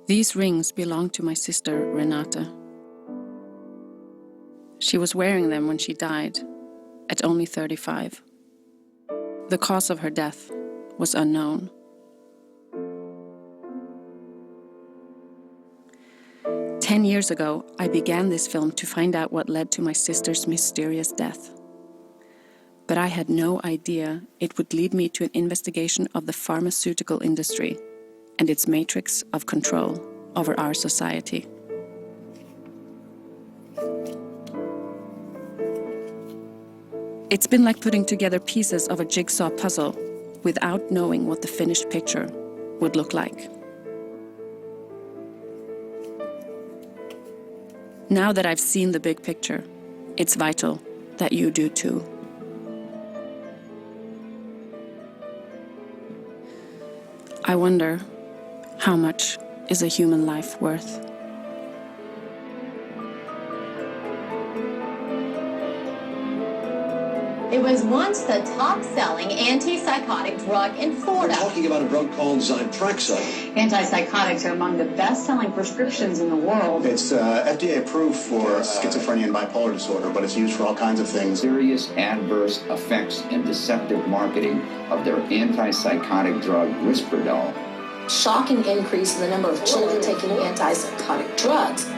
These rings belonged to my sister, Renata. She was wearing them when she died, at only 35. The cause of her death was unknown. Ten years ago, I began this film to find out what led to my sister's mysterious death. But I had no idea it would lead me to an investigation of the pharmaceutical industry and its matrix of control over our society. It's been like putting together pieces of a jigsaw puzzle without knowing what the finished picture would look like. Now that I've seen the big picture, it's vital that you do too. I wonder, how much is a human life worth? It was once the top-selling antipsychotic drug in Florida. We're talking about a drug called Zyprexa. Antipsychotics are among the best-selling prescriptions in the world. It's FDA approved for schizophrenia and bipolar disorder, but it's used for all kinds of things. Serious adverse effects and deceptive marketing of their antipsychotic drug Risperdal. Shocking increase in the number of children taking antipsychotic drugs.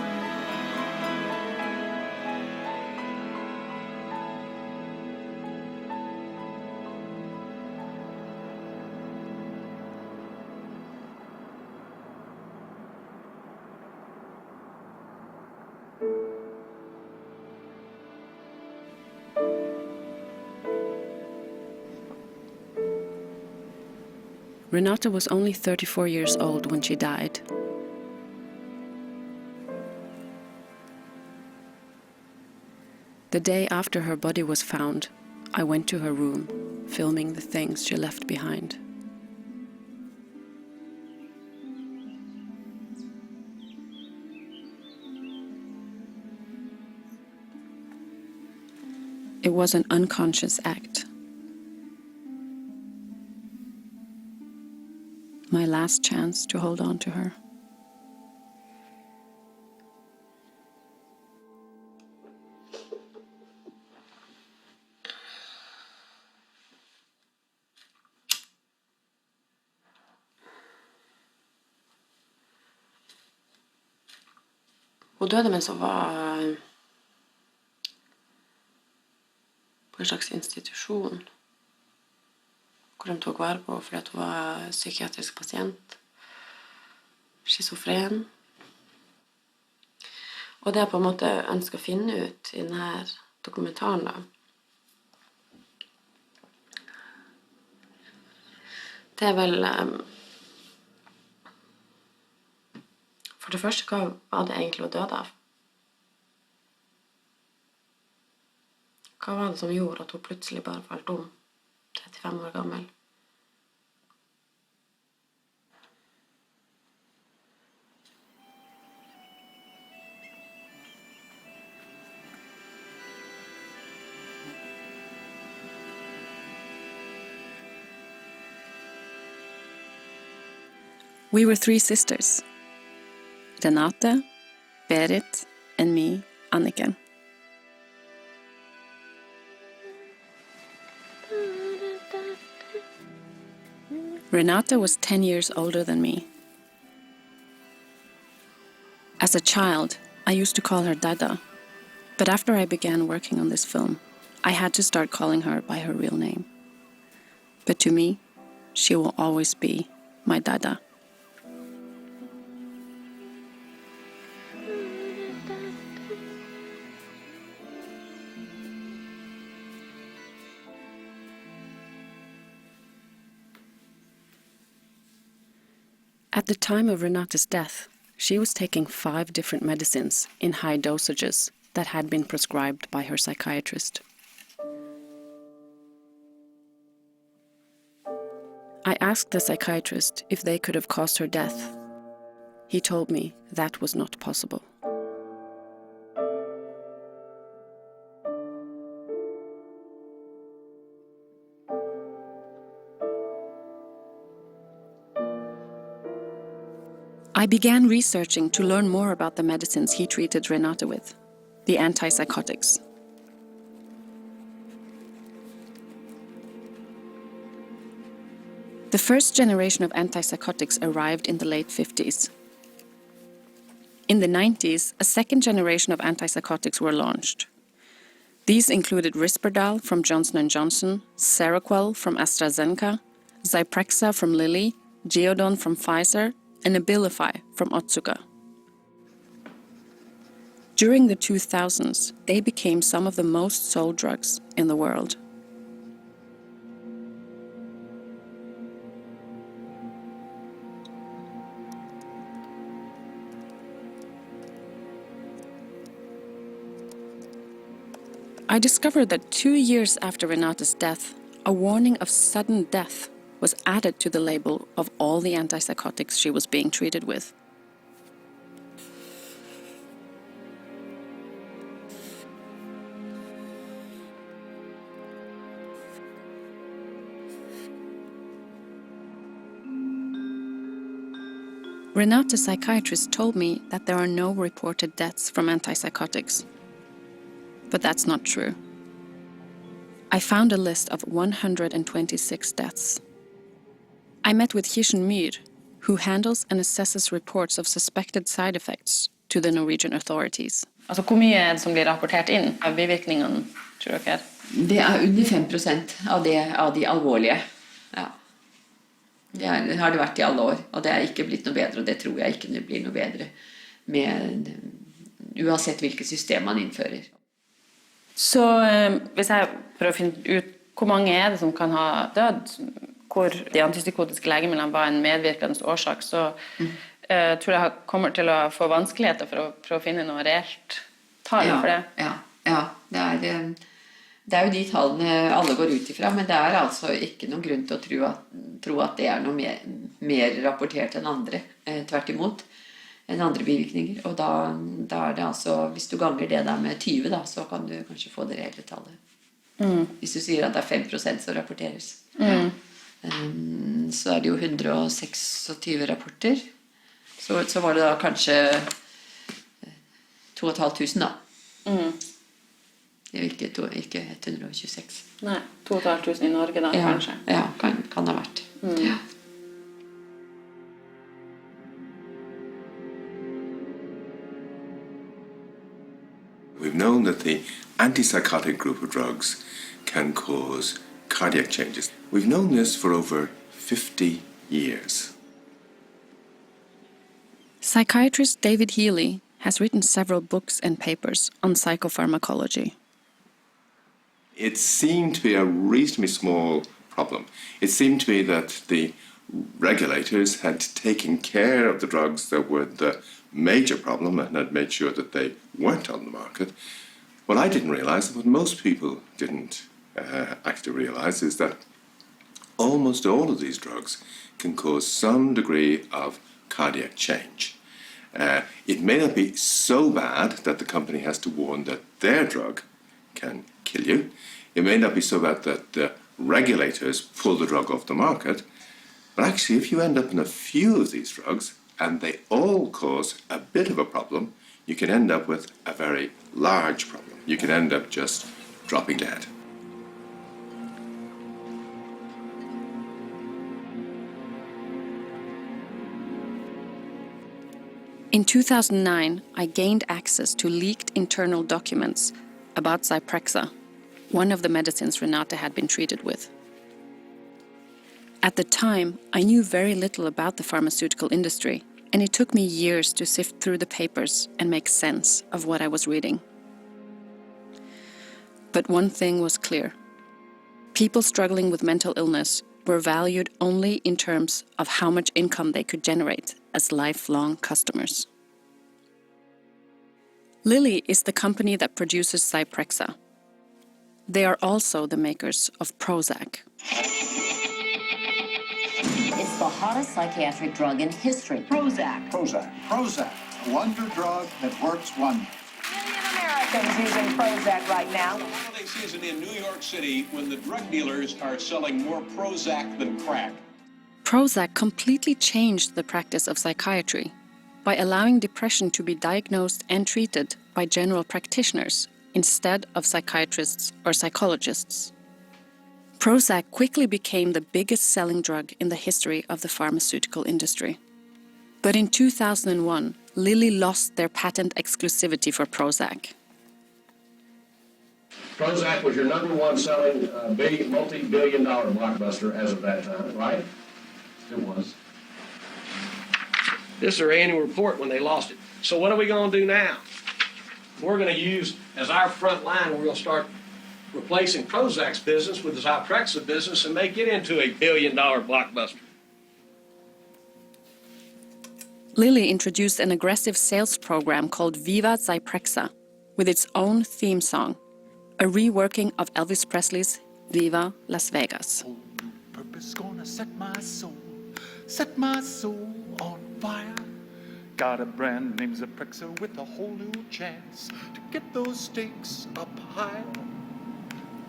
Renata was only 34 years old when she died. The day after her body was found, I went to her room, filming the things she left behind. It was an unconscious act. My last chance to hold on to her. Hun døde mens hun var på en slags institusjon hvor de tok vare på fordi hun var psykiatrisk pasient, schizofren. Og det jeg på en måte ønsker å finne ut i denne dokumentaren da, det vel for det første, hva var det egentlig hun døde av? Hva var det som gjorde at hun plutselig bare falt om? 35 år gammel. We were three sisters. Renate, Berit, and me, Anniken. Renate was 10 years older than me. As a child, I used to call her Dada, but after I began working on this film, I had to start calling her by her real name. But to me, she will always be my Dada. At the time of Renate's death, she was taking 5 different medicines in high dosages that had been prescribed by her psychiatrist. I asked the psychiatrist if they could have caused her death. He told me that was not possible. I began researching to learn more about the medicines he treated Renate with, the antipsychotics. The first generation of antipsychotics arrived in the late 50s. In the 90s, a second generation of antipsychotics were launched. These included Risperdal from Johnson & Johnson, Seroquel from AstraZeneca, Zyprexa from Lilly, Geodon from Pfizer, and Abilify from Otsuka. During the 2000s, they became some of the most sold drugs in the world. I discovered that 2 years after Renate's death, a warning of sudden death was added to the label of all the antipsychotics she was being treated with. Renate's psychiatrist told me that there are no reported deaths from antipsychotics. But that's not true. I found a list of 126 deaths. I met with Kirsten Myhr, who handles and assesses reports of suspected side effects to the Norwegian authorities. Altså, hvor mye er det som blir rapportert inn av bivirkningene, tror dere? Det er under 5% av de alvorlige. Ja. Det har det vært i alle år, og det er ikke blitt noe bedre, og det tror jeg ikke det blir noe bedre med, uansett hvilket system man innfører. Så hvis jeg prøver å finne ut hvor mange er det som kan ha dødd, hvor de antipsykotiske legemidlene var en medvirkende årsak, så tror jeg kommer til å få vanskeligheter for å prøve å finne noe reelt tall for det. Ja. Det er jo de tallene alle går ut ifra, men det er altså ikke noen grunn til å tro at det er noe mer rapportert enn andre, tvert imot. enn andre bivirkninger, og da er det altså, hvis du ganger det der med 20 da, så kan du kanskje få det reelle tallet. Hvis du sier at det er 5% som rapporteres. Så er det jo 126 rapporter. Så var det da kanskje 2500 da. Det er ikke 126. Nei, 2500 i Norge da, kanskje. Ja, kan det ha vært. Ja. We've known that the antipsychotic group of drugs can cause cardiac changes. We've known this for over 50 years. Psychiatrist David Healy has written several books and papers on psychopharmacology. It seemed to be a reasonably small problem. It seemed to be that the regulators had taken care of the drugs that were the major problem and had made sure that they weren't on the market. What I didn't realize, and what most people didn't actually realize, is that almost all of these drugs can cause some degree of cardiac change. It may not be so bad that the company has to warn that their drug can kill you. It may not be so bad that the regulators pull the drug off the market. But actually, if you end up in a few of these drugs, and they all cause a bit of a problem, you can end up with a very large problem. You can end up just dropping dead. In 2009, I gained access to leaked internal documents about Zyprexa, one of the medicines Renate had been treated with. At the time, I knew very little about the pharmaceutical industry, and it took me years to sift through the papers and make sense of what I was reading. But one thing was clear. People struggling with mental illness were valued only in terms of how much income they could generate as lifelong customers. Lilly is the company that produces Zyprexa. They are also the makers of Prozac. It's the hottest psychiatric drug in history. Prozac. Prozac, a wonder drug that works wonders. Americans using Prozac right now. The holiday season in New York City when the drug dealers are selling more Prozac than crack. Prozac completely changed the practice of psychiatry by allowing depression to be diagnosed and treated by general practitioners instead of psychiatrists or psychologists. Prozac quickly became the biggest selling drug in the history of the pharmaceutical industry. But in 2001, Lilly lost their patent exclusivity for Prozac. Prozac was your number one selling multi-billion-dollar blockbuster as of that time, right? It was. This is their annual report when they lost it. So what are we going to do now? We're going to use, as our front line, we're going to start replacing Prozac's business with the Zyprexa business and make it into a billion-dollar blockbuster. Lilly introduced an aggressive sales program called Viva Zyprexa, with its own theme song, a reworking of Elvis Presley's Viva Las Vegas. Purpose gonna set my soul on fire. Got a brand named Zyprexa with a whole new chance to get those stakes up higher.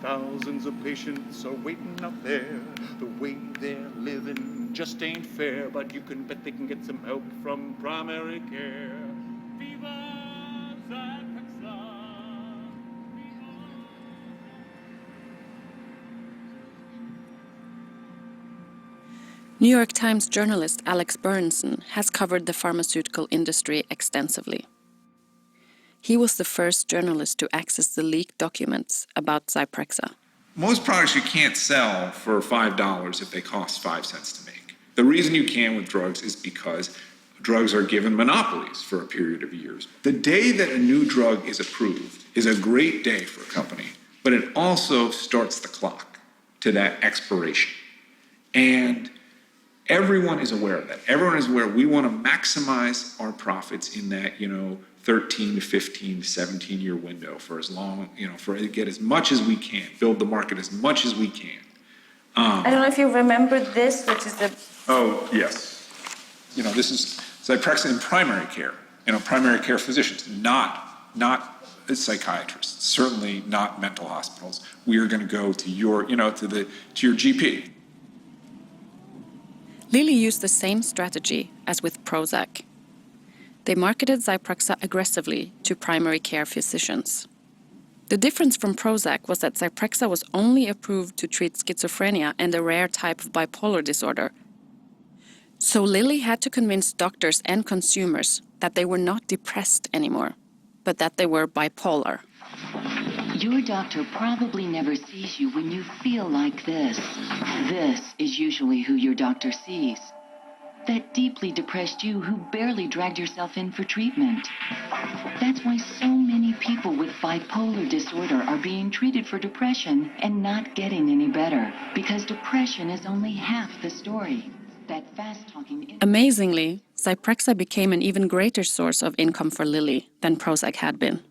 Thousands of patients are waiting up there. The way they're living just ain't fair, but you can bet they can get some help from primary care. Viva Zyprexa. New York Times journalist Alex Berenson has covered the pharmaceutical industry extensively. He was the first journalist to access the leaked documents about Zyprexa. Most products you can't sell for $5 if they cost 5 cents to make. The reason you can with drugs is because drugs are given monopolies for a period of years. The day that a new drug is approved is a great day for a company, but it also starts the clock to that expiration. And everyone is aware of that. Everyone is aware we want to maximize our profits in that, 13 to 15 to 17-year window for as long, for to get as much as we can, build the market as much as we can. I don't know if you remember this, which is the... Oh, yes. This is Zyprexa in primary care, primary care physicians, not psychiatrists, certainly not mental hospitals. We are going to go to your, to your GP. Lilly used the same strategy as with Prozac. They marketed Zyprexa aggressively to primary care physicians. The difference from Prozac was that Zyprexa was only approved to treat schizophrenia and a rare type of bipolar disorder. So Lilly had to convince doctors and consumers that they were not depressed anymore, but that they were bipolar. Your doctor probably never sees you when you feel like this. This is usually who your doctor sees. That deeply depressed you who barely dragged yourself in for treatment. That's why so many people with bipolar disorder are being treated for depression and not getting any better. Because depression is only half the story. That fast-talking... Amazingly, Zyprexa became an even greater source of income for Lilly than Prozac had been.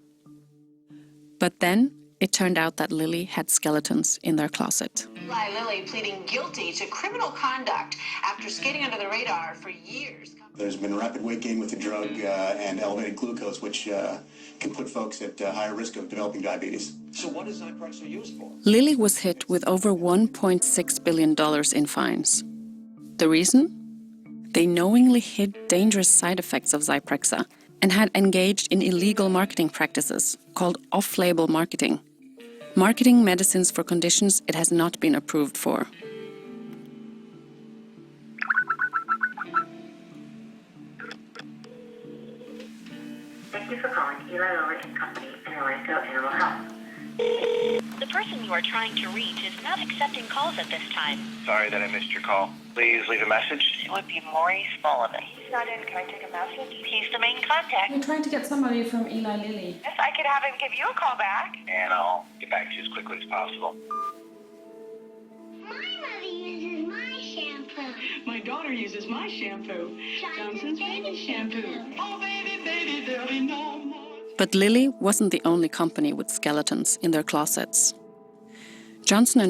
But then, it turned out that Lilly had skeletons in their closet. Eli Lilly pleading guilty to criminal conduct after skating under the radar for years. There's been rapid weight gain with the drug and elevated glucose, which can put folks at higher risk of developing diabetes. So what is Zyprexa used for? Lilly was hit with over $1.6 billion in fines. The reason? They knowingly hid dangerous side effects of Zyprexa and had engaged in illegal marketing practices called off-label marketing. Marketing medicines for conditions it has not been approved for. Thank you for calling Eli Lilly and Company and Elanco Animal Health. The person you are trying to reach is not accepting calls at this time. Sorry that I missed your call. Please leave a message. It would be Maurice Sullivan. He's not in. Can I take a message? He's the main contact. I'm trying to get somebody from Eli Lilly. Yes, I could have him give you a call back. And I'll get back to you as quickly as possible. My mother uses my shampoo. My daughter uses my shampoo. Johnson's baby shampoo. Oh, baby, baby, there'll be no more. But Lilly wasn't the only company with skeletons in their closets. Johnson &